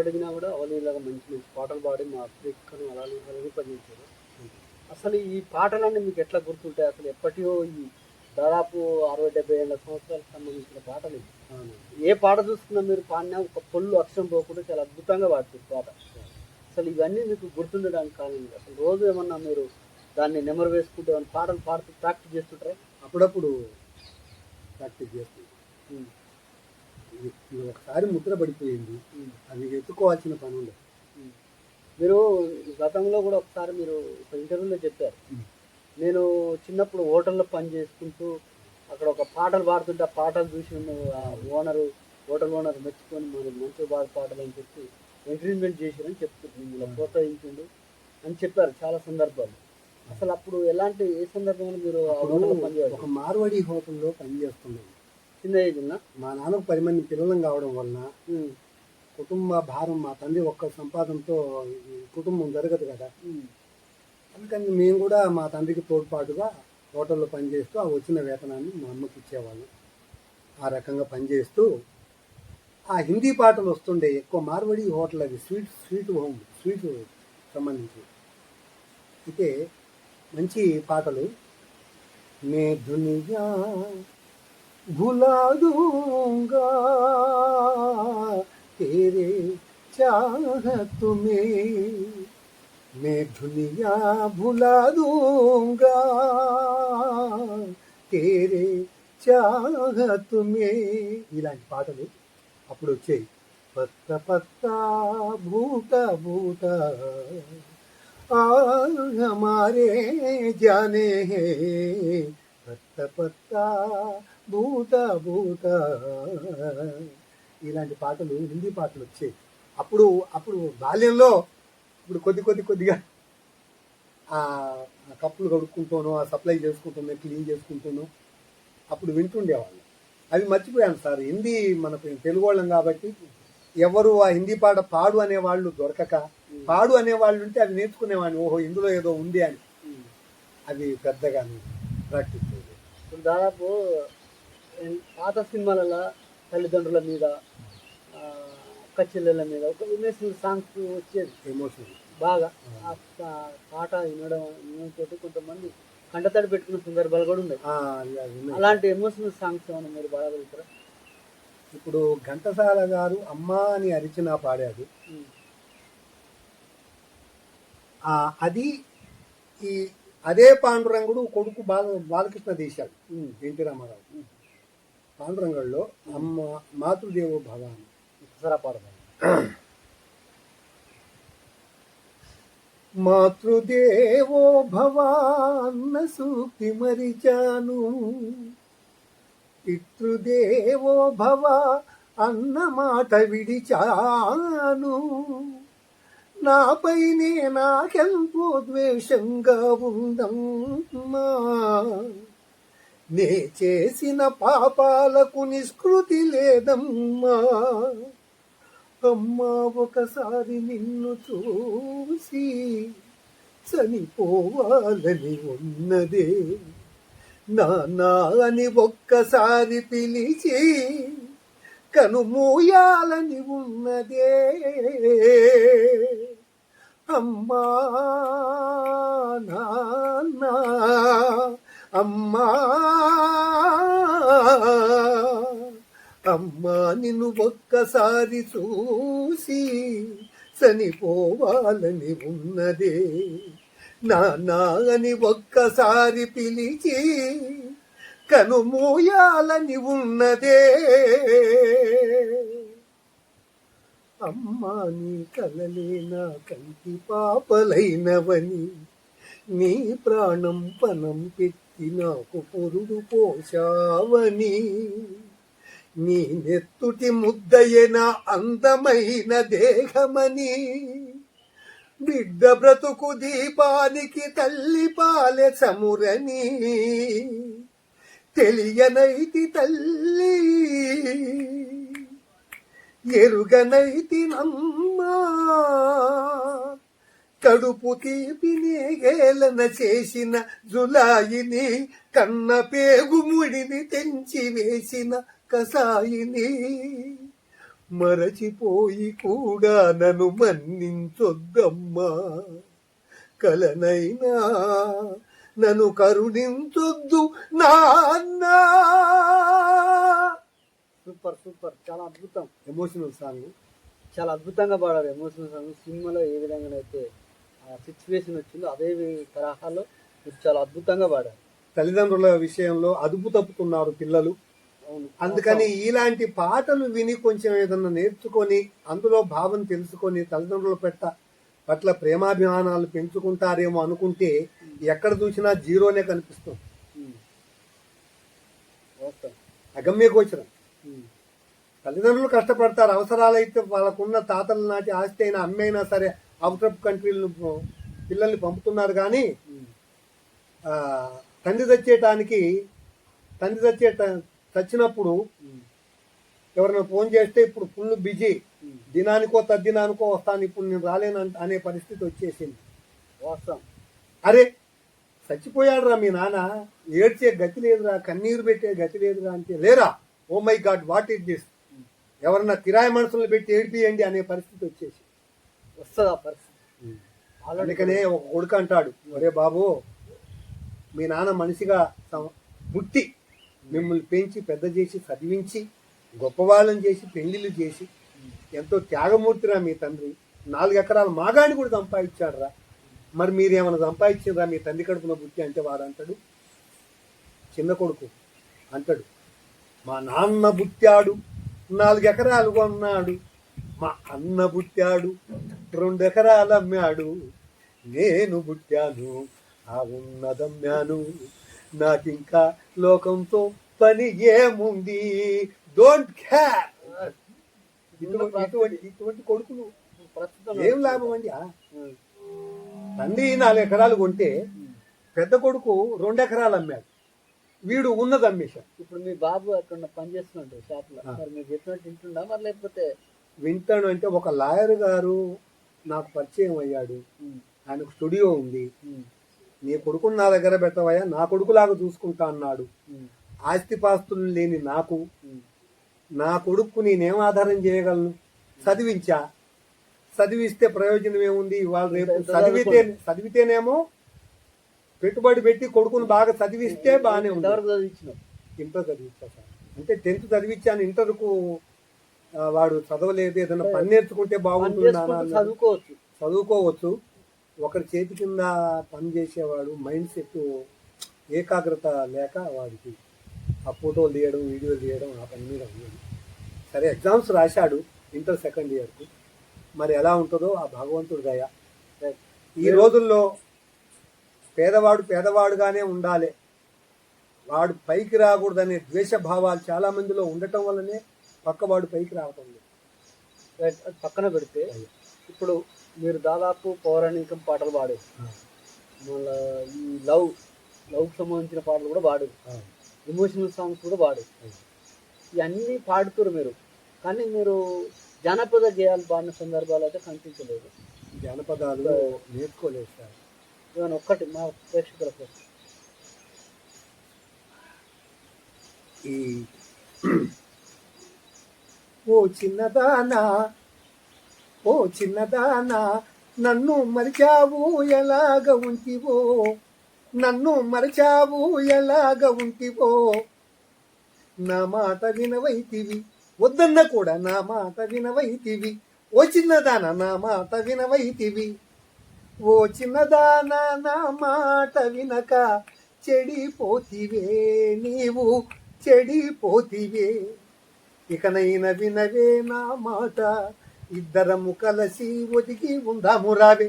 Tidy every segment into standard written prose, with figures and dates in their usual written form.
అడిగినా కూడా అవలీలాగా మంచి మంచి పాటలు పాడి మా అభిక్కను అలాగే రూపొందించారు. అసలు ఈ పాటలన్నీ మీకు ఎట్లా గుర్తుంటాయి? అసలు ఎప్పటియో ఈ దాదాపు 60-70 ఏళ్ళ సంవత్సరాలకు సంబంధించిన పాటలు ఇవి. ఏ పాట చూసుకున్నా మీరు పాడినా ఒక పొల్లు అక్షరం పోకుండా చాలా అద్భుతంగా పాడుతుంది పాట. అసలు ఇవన్నీ మీకు గుర్తుండడానికి కారణం ఏంటి? అసలు రోజు ఏమన్నా మీరు దాన్ని నెమరు వేసుకుంటే ఏమన్నా పాటలు పాడుతూ ప్రాక్టీస్ చేస్తుంటారా? అప్పుడప్పుడు ప్రాక్టీస్ చేస్తుంది. ఇది ఒకసారి ముద్ర పడిపోయింది, అది ఎత్తుకోవాల్సిన పని ఉండదు. మీరు గతంలో కూడా ఒకసారి మీరు ఒక ఇంటర్వ్యూలో చెప్పారు, నేను చిన్నప్పుడు హోటల్లో పని చేసుకుంటూ అక్కడ ఒక పాటలు పాడుతుంటే ఆ పాటలు చూసి హోటల్ ఓనర్ మెచ్చుకొని మరి మంచిగా పాటలు అని చెప్పి ఎంకరేజ్మెంట్ చేశారని చెప్తుంది, మిమ్మల్ని ప్రోత్సహించిండు అని చెప్పారు చాలా సందర్భాలు. అసలు అప్పుడు ఏ సందర్భంలో మీరు ఒక మార్వాడి హోటల్లో పనిచేస్తున్నాను. చిన్న ఏజ్ ఉన్నా మా నాన్నకు 10 మంది పిల్లలం కావడం వలన కుటుంబ భారం, మా తండ్రి ఒక్క సంపాదనతో కుటుంబం జరగదు కదా. అందుకని మేము కూడా మా తండ్రికి తోడ్పాటుగా హోటల్లో పనిచేస్తూ ఆ వచ్చిన వేతనాన్ని మా అమ్మకి ఇచ్చేవాళ్ళం. ఆ రకంగా పనిచేస్తూ ఆ హిందీ పాటలు వస్తుండే ఎక్కువ. మార్వాడి హోటల్ అది స్వీట్ సంబంధించి అయితే మంచి పాటలు. మే దునియా భులా దూంగా तेरे चाहत में, मैं दुनिया भुला दूंगा तेरे चाहत में. ఇలాంటి పాటలు అప్పుడు వచ్చాయి. పత్త పత్త భూత భూత हमारे जाने हैं, పత్త పత్త భూత భూత. ఇలాంటి పాటలు హిందీ పాటలు వచ్చాయి అప్పుడు బాల్యంలో. ఇప్పుడు కొద్దిగా ఆ కప్పులు కడుక్కుంటాను, ఆ సప్లై చేసుకుంటాను, క్లీన్ చేసుకుంటాను, అప్పుడు వింటుండేవాళ్ళు. అవి మర్చిపోయాను సార్. హిందీ మనకు తెలుగు వాళ్ళం కాబట్టి ఎవరు ఆ హిందీ పాట పాడు అనేవాళ్ళు దొరకక, పాడు అనేవాళ్ళు ఉంటే అవి నేర్చుకునేవాడిని. ఓహో ఇందులో ఏదో ఉంది అని. అది పెద్దగా ప్రాక్టీస్ చేయలేదు. ఇప్పుడు దాదాపు పాత సినిమాలలో తల్లిదండ్రుల మీద, అక్క చెల్లెళ్ళ మీద ఒక ఎమోషనల్ సాంగ్స్ వచ్చేది. ఎమోషనల్ బాగా ఆ పాట వినడంతో కొంతమంది కంటతడి పెట్టుకున్న సందర్భాలు కూడా ఉన్నాయి. అలాంటి ఎమోషనల్ సాంగ్స్ ఏమైనా మీరు పాడగలుగుతారా? ఇప్పుడు ఘంటసాల గారు అమ్మా అని అరిచినా పాడాడు. అది అదే పాండురంగుడు కొడుకు బాలకృష్ణ తీశాడు, ఎన్టీ రామారావు. పాండురంగంలో అమ్మ మాతృదేవో భవ అని పాడతాడు. మాతృదేవో భవ అన్న సూక్తి మరిచాను, పితృదేవో భవ అన్న మాట విడిచాను, నాపైనే నాకెంతో ద్వేషంగా ఉందమ్మా, నే చేసిన పాపాలకు నిష్కృతి లేదమ్మా, అమ్మా ఒకసారి నిన్ను చూసి చనిపోవాలని ఉన్నదే, నాన్నా అని ఒక్కసారి పిలిచి కనుమూయాలని ఉన్నదే, అమ్మా నాన్న అమ్మా అమ్మా నిన్ను ఒక్కసారి చూసి చనిపోవాలని ఉన్నదే, నాన్నా అని ఒక్కసారి పిలిచి కనుమూయాలని ఉన్నదే, అమ్మా నీ కలలే నా కంటి పాపలైనవని, నీ ప్రాణం పణం పెట్టి నాకు పొరుడు పోశావని, నీ నెత్తుటి ముద్దయే నా అందమైన దేహమని, బిడ్డ బ్రతుకు దీపానికి తల్లి పాలె చమురని తెలియనైతి తల్లి, ఎరుగనైతి నమ్మా, కడుపు తీపి నేగేలన చేసిన జులాయిని, కన్న పేగు ముడిని తెంచి వేసిన కసాయిని, మరచిపోయి కూడా నన్ను మన్నించొద్దమ్మా, కలనైనా నన్ను కరుణించొద్దు నాన్నా. సూపర్ సూపర్, చాలా అద్భుతం. Emotional song. చాలా అద్భుతంగా పాడారు. ఎమోషనల్ సాంగ్ సినిమాలో ఏ విధంగానైతే ఆ సిచ్యువేషన్ వచ్చిందో అదే తరహాలో మీరు చాలా అద్భుతంగా పాడారు. తల్లిదండ్రుల విషయంలో అదుపు తప్పుతున్నారు పిల్లలు. అవును, అందుకని ఇలాంటి పాటలు విని కొంచెం ఏదన్నా నేర్చుకొని అందులో భావం తెలుసుకొని తల్లిదండ్రుల పట్ల ప్రేమాభిమానాలు పెంచుకుంటారేమో అనుకుంటే ఎక్కడ చూసినా జీరోనే కనిపిస్తుంది. అగమ్య గోచరం. తల్లిదండ్రులు కష్టపడతారు, అవసరాలైతే వాళ్ళకున్న తాతల నాటి ఆస్తి అయినా అమ్మైనా సరే అవుట్ ఆఫ్ కంట్రీలు పిల్లల్ని పంపుతున్నారు. కానీ తండ్రి చచ్చినప్పుడు ఎవరైనా ఫోన్ చేస్తే ఇప్పుడు ఫుల్ బిజీ, దినానికో తద్దినానికో వస్తాను, ఇప్పుడు నేను రాలేను అనే పరిస్థితి వచ్చేసింది. వాస్తవం. అరే చచ్చిపోయాడు రా మీ నాన్న, ఏడ్చే గతి లేదురా, కన్నీరు పెట్టే గతి లేదురా అంటే, లేరా oh my god what is this, ఎవరన్నా కిరాయి మనుషులను పెట్టి ఏడిపియండి అనే పరిస్థితి వచ్చేసి వస్తుంది ఆ పరిస్థితి. అందుకనే ఒక కొడుకు అంటాడు, ఒరే బాబు మీ నాన్న మనిషిగా పుట్టి మిమ్మల్ని పెంచి పెద్ద చేసి చదివించి గొప్పవాళ్ళని చేసి పెళ్లిళ్ళు చేసి ఎంతో త్యాగమూర్తిరా మీ తండ్రి, 4 ఎకరాల మాగాని కూడా సంపాదించాడు రా, మరి మీరేమైనా సంపాదించారా మీ తండ్రి కడుపున బుద్ధి అంటే వాడు అంటాడు, చిన్న కొడుకు అంటాడు, మా నాన్న బుట్టాడు 4 ఎకరాలు కొన్నాడు, మా అన్న బుట్టాడు 2 ఎకరాలు అమ్మాడు, నేను బుట్టాను ఆ ఉన్నదమ్మాను, నాకింకా లోకంతో పని ఏముంది, డోంట్ కేర్. ఇటువంటి కొడుకులు ఏం లాభం అండి. తండ్రి 4 ఎకరాలు కొంటే పెద్ద కొడుకు 2 ఎకరాలు అమ్మాడు, వీడు ఉన్నది అమ్మేశాడు. ఇప్పుడు మీ బాబు అక్కడ పని చేస్తున్నాడు షాప్ లో, మరి మీరు చెప్పినట్టు వింటుండా మరి లేకపోతే? వింటాడు. అంటే ఒక లాయర్ గారు నాకు పరిచయం అయ్యాడు, ఆయనకు స్టూడియో ఉంది, నీ కొడుకుని నా దగ్గర పెట్టవయ్యా, నా కొడుకులాగా చూసుకుంటా అన్నాడు. ఆస్తిపాస్తులు లేని నాకు నా కొడుకు నేనేం ఆధారం చేయగలను, చదివిస్తే ప్రయోజనం ఏముంది, వాళ్ళు రేపు చదివితేనేమో పెట్టుబడి పెట్టి కొడుకుని బాగా చదివిస్తే బాగానే ఉంది. ఇంటర్ చదివించా సార్, అంటే 10th చదివించాను, ఇంటర్కు వాడు చదవలేదు, ఏదైనా పని నేర్చుకుంటే బాగుంటుంది, చదువుకోవచ్చు. ఒకరి చేతి కింద పని చేసేవాడు మైండ్ సెట్ ఏకాగ్రత లేక వాడికి ఆ ఫోటోలు తీయడం వీడియోలు తీయడం ఆ పని మీద ఉంది. సరే ఎగ్జామ్స్ రాశాడు ఇంటర్ 2nd ఇయర్కు, మరి ఎలా ఉంటుందో ఆ భగవంతుడి దయ. ఈ రోజుల్లో పేదవాడుగానే ఉండాలి, వాడు పైకి రాకూడదనే ద్వేషభావాలు చాలా మందిలో ఉండటం వల్లనే పక్కవాడు పైకి రావటం లేదు. పక్కన పెడితే ఇప్పుడు మీరు దాదాపు పౌరాణికం పాటలు పాడారు, మళ్ళీ ఈ లవ్కి సంబంధించిన పాటలు కూడా పాడారు, ఎమోషనల్ సాంగ్స్ కూడా పాడారు, ఇవన్నీ పాడుతారు మీరు. కానీ మీరు జానపద గేయాలు పాడిన సందర్భాలు అయితే కనిపించలేదు. జానపదాలు నేర్చుకోలేదు సార్. ఏమైనా ఒక్కటి మా ప్రేక్షకుల కోసం. ఈ ఓ చిన్నదానా నన్ను మరిచావు ఎలాగ ఉంటివో, నన్ను మరిచావు ఎలాగ ఉంటివో, నా మాట వినవైతివి, వద్దన్న కూడా నా మాట వినవైతివి, ఓ చిన్నదానా నా మాట వినవైతివి, ఓ చిన్నదానా నా మాట వినక చెడిపోతివే, నీవు చెడిపోతివే, ఇకనైనా వినవే నా మాట, ఇద్దరము కలిసి ఒదిగి ఉందాము రావే.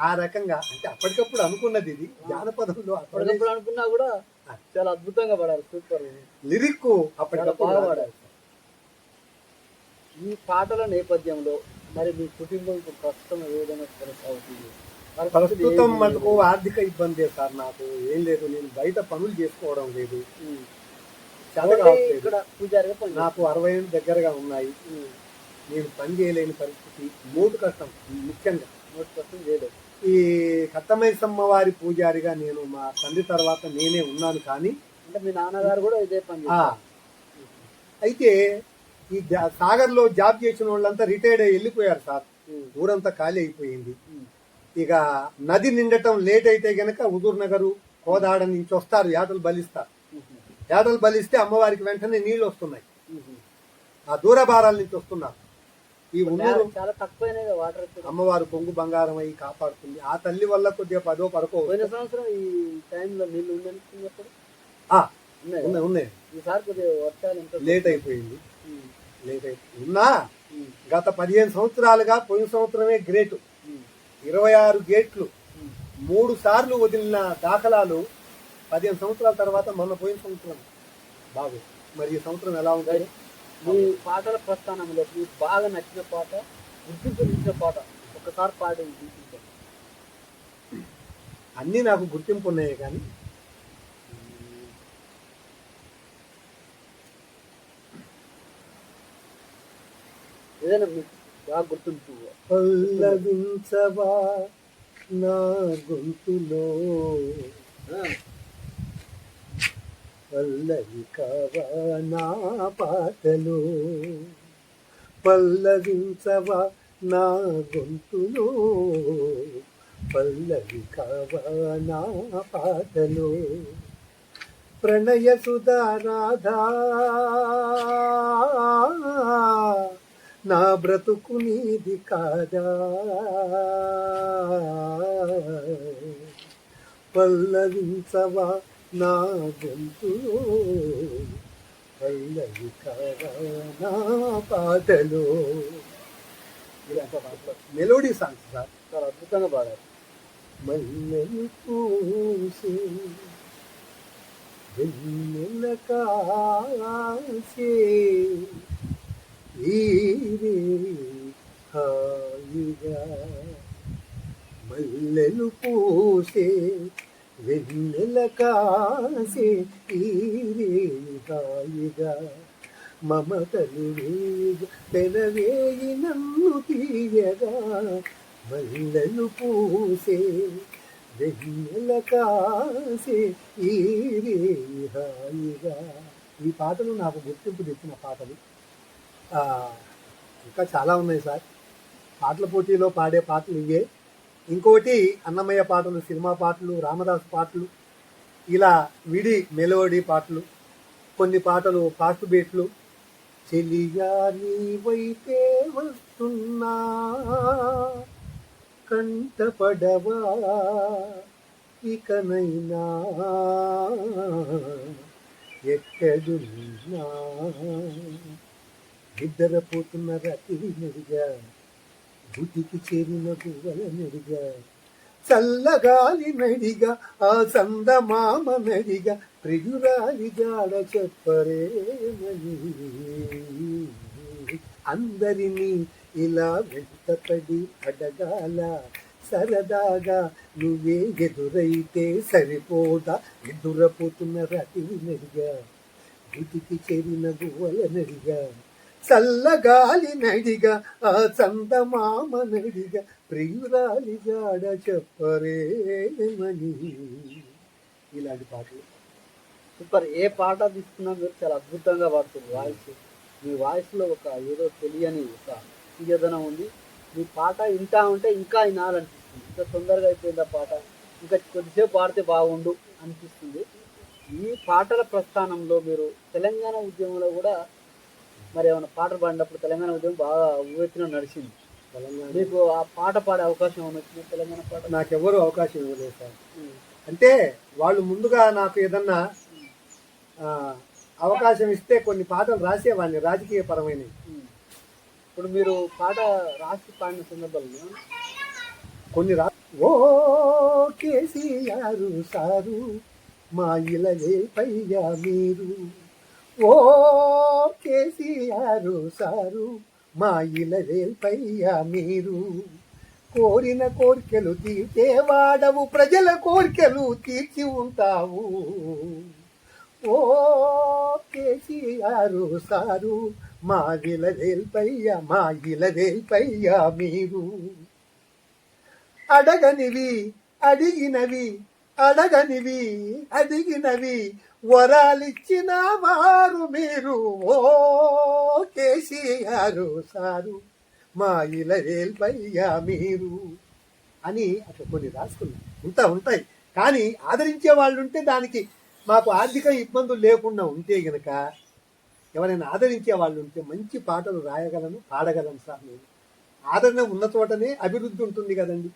ఆ రకంగా అంటే అప్పటికప్పుడు అనుకున్నది, ఇది జానపదంలో అప్పటికప్పుడు అనుకున్నా కూడా చాలా అద్భుతంగా పడారు. సూపర్ లిరిక్ అప్పటికప్పుడు పాడారు. ఈ పాటల నేపథ్యంలో మరి మీ కుటుంబం ఇప్పుడు ప్రస్తుతం ఏ విధంగా కొనసాగుతుంది? ప్రస్తుతం మటుకు ఆర్థిక ఇబ్బందే సార్, నాకు ఏం లేదు, నేను బయట పనులు చేసుకోవడం లేదు, ఇక్కడ పూజారిగా పని నాకు 60 ఏళ్ళు దగ్గరగా ఉన్నాయి, నేను పని చేయలేని పరిస్థితి, మూడు కష్టం ముఖ్యంగా చేయలేదు. ఈ కట్టమైసమ్మ వారి పూజారిగా నేను మా తండ్రి తర్వాత నేనే ఉన్నాను. కానీ అంటే మీ నాన్నగారు కూడా ఇదే పని అయితే ఈ సాగర్లో జాబ్ చేసిన వాళ్ళంతా రిటైర్డ్ అయ్యి వెళ్ళిపోయారు సార్. ఉమ్, ఊరంతా ఖాళీ అయిపోయింది. ఉమ్, ఇక నది నిండటం లేట్ అయితే గనక హుజూర్ నగరు కోదాడ నుంచి వస్తారు, యాటలు బలిస్తారు. ఉమ్, యాటలు బలిస్తే అమ్మవారికి వెంటనే నీళ్లు వస్తున్నాయి. ఉమ్. ఆ దూరభారాల నుంచి వస్తున్నారు. ఈ ఉన్నూరు చాలా తక్కువైనాయి కదా వాటర్ ఇప్పుడు. అమ్మవారు కొంగు బంగారం అయి కాపాడుతుంది. ఆ తల్లి వల్ల కొద్దిగా 10 పరకో పోయిన సంవత్సరం ఈ టైంలో నీళ్లు ఉండనిప్పుడు ఉన్నాయి కదా? ఉన్నాయి. ఈసారి కొద్దిగా వర్షాలు ఎంత లేట్ అయిపోయింది. ఉమ్, లేట్ అయిపోయింది. ఉన్నా ఉమ్, గత 15 సంవత్సరాలుగా పోయిన సంవత్సరమే గ్రేటు. ఉమ్, 26 గేట్లు ఉమ్. 3 సార్లు వదిలిన దాఖలాలు 15 సంవత్సరాల తర్వాత మొన్న పోయిన సంవత్సరం బాగు. మరి ఈ సంవత్సరం ఎలా ఉంటుంది? మీ పాటల ప్రస్థానంలో మీకు బాగా నచ్చిన పాట, గుర్తింపు పాట ఒకసారి పాడి చూపించండి. అన్నీ నాకు గుర్తింపు ఉన్నాయి కానీ ఏదైనా మీకు బాగా గుర్తింపు. పల్లవించవా నా గొంతులో, ఆ, పల్లవి కావా నా పాటలో, పల్లవించవా నా గొంతులో, పల్లవి కావా నా పాటలో, ప్రణయ సుధా రాధా నా బ్రతుకు నీది కాదా, పల్లవించవా నా గొంతులో, పల్లవి కావా నా పాటలో. Melody songs sir. చాలా అద్భుతంగా పాడారు. మల్లెలు పూసే వెన్నెల కాసే ఈరే హాయిగా, మల్లెలు పూసే వెన్నెల కాసే ఈరే హాయిగా, మమతలు పెనవేయి నన్ను తీయగా, మల్లెలు పూసే వెన్నెల కాసే ఈరే హాయిగా. ఈ పాటలు నాకు గుర్తింపు తెచ్చిన పాటలు. ఇంకా చాలా ఉన్నాయి సార్. పాటల పోటీలో పాడే పాటలు ఇవే. ఇంకోటి అన్నమయ్య పాటలు, సినిమా పాటలు, రామదాస్ పాటలు, ఇలా విడి మెలోడీ పాటలు, కొన్ని పాటలు ఫాస్ట్ బీట్లు. చెలియా నీ వైపే వస్తున్నా కంటపడవా ఇకనైనా, ఎక్కడున్నా నిద్రపోతున్న రాత్రి నడిగా, గుటికి చేరిన గువ్వల నడిగా, చల్లగాలి నడిగా ఆ సందమామ నడిగా, ప్రియురాలి జాడ చెప్పరేమని, అందరినీ ఇలా వెంటపడి అడగాల సరదాగా, నువ్వే ఎదురైతే సరిపోదా, ఎదురపోతున్న రాత్రి నడిగా, గుటికి చేరిన గువ్వల నడిగా, చల్లగాలి నడిగా ఆ చందమామ నడిగా, ప్రియురాలి జాడ చెప్పరేమని. ఇలాంటి పాటలు. సూపర్. ఏ పాట తీసుకున్నా మీరు చాలా అద్భుతంగా పాడుతుంది. వాయిస్, మీ వాయిస్లో ఒక ఏదో తెలియని ఒక తీయదనం ఉంది. మీ పాట వింటా ఉంటే ఇంకా వినాలనిపిస్తుంది. ఇంకా తొందరగా అయిపోయింది ఆ పాట, ఇంకా కొద్దిసేపు పాడితే బాగుండు అనిపిస్తుంది. ఈ పాటల ప్రస్థానంలో మీరు తెలంగాణ ఉద్యమంలో కూడా మరి ఏమైనా పాటలు పాడినప్పుడు తెలంగాణ ఉద్యమం బాగా ఊవెత్తున నడిచింది. తెలంగాణ మీకు ఆ పాట పాడే అవకాశం ఏమైనా వచ్చింది? తెలంగాణ పాట నాకెవరు అవకాశం ఇవ్వలేదు సార్. అంటే వాళ్ళు ముందుగా నాకు ఏదన్నా అవకాశం ఇస్తే కొన్ని పాటలు రాసేవాడిని, రాజకీయ పరమైనవి. ఇప్పుడు మీరు పాట రాసి పాడిన సందర్భాలు కొన్ని ఓ కేసీఆర్ సారు మా ఇలలే పయ్యా మీరు, ఓ కేసీఆర్ సారు మా ఇలలే పయ్యా మీరు, కోరిన కోరికలు తీర్చేవాడవు, ప్రజల కోరికలు తీర్చి ఉంటావు, ఓ కేసీఆర్ సారు మా ఇలవేల్పయ్యా, మా ఇలవేల్పయ్యా మీరు, అడగనివి అడిగినవి, అడగనివి అడిగినవి వరాలిచ్చిన వారు మీరు, ఓ కేసీ కేసీఆర్ సారు మా ఇలవేల్పయ్యా మీరు అని అట్లా కొన్ని రాసుకున్నాం ఉంటాయి. కానీ ఆదరించే వాళ్ళు ఉంటే దానికి మాకు ఆర్థిక ఇబ్బందులు లేకుండా ఉంటే గనక ఎవరైనా ఆదరించే వాళ్ళు ఉంటే మంచి పాటలు రాయగలను, పాడగలను సార్. నేను ఆదరణ ఉన్న చోటనే అభివృద్ధి ఉంటుంది కదండి.